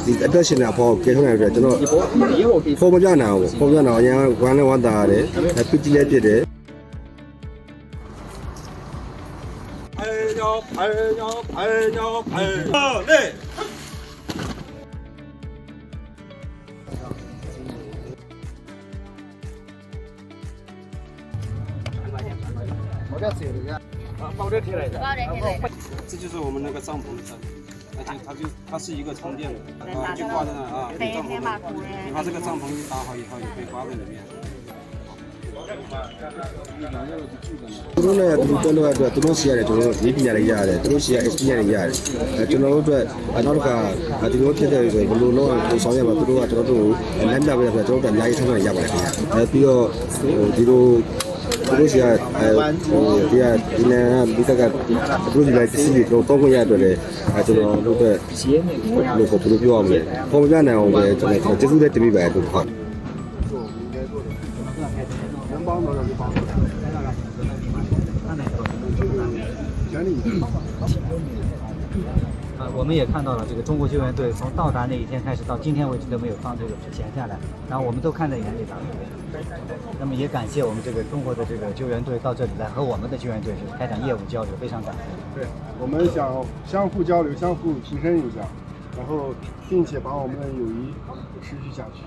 ဒီအသက်ရှင်တာပေါ့ကဲထုတ်နိုင်တယ်ကျွန်တော်ပုံမပြနိုင်ဘူးပုံပြနိုင်အောင်အရင်ဝမ်းနဲ့ဝမ်းသာရတယ်ပီတီလည်းဖြစ်တယ်这就是我们那个帐篷的，而且它是一个充电的，就挂在那啊。你把这个帐篷搭好以后，也可以挂在里面。သူတို့နဲ့သူတို့တော့အတွက်သူတို့စီရတယ်ကျွန်တော်ရေးပညာလေးရတယ်သူတို့စီရ experience လေးရတယ်ကျွန်တော်တို့အတွက်နောက်တစ်ခါဒီလိုဖြစ်တဲ့ဆိုဘယ်လိုလုပ်အောင်ဆောင်ရမှာသူတို့ကကျွန်တော်တို့လက်ပြပေးတယ်ဆိုတော့ကျွန်တော်တို့အများကြီးထောက်ခံရပါတယ်ခင်ဗျပြီးတော့ဒီလိုသူတို့စီရဒီနေ့ဒီကသူတို့ဒီလိုက်စီးတော့တောင်းခွင့်ရအတွက်လည်းကျွန်တော်တို့အတွက်လို့ဘယ်လိုပြောရမလဲပုံပြနိုင်အောင်ပဲကျွန်တော်ကျေးဇူးလည်းတင်ပြပါတယ်တို့ဟုတ်我们也看到了这个中国救援队从到达那一天开始到今天为止都没有放这个纸钱下来，然后我们都看在眼里了。那么也感谢我们这个中国的这个救援队到这里来和我们的救援队是开展业务交流，非常感谢。对，我们想相互交流、相互提升一下，然后并且把我们的友谊持续下去。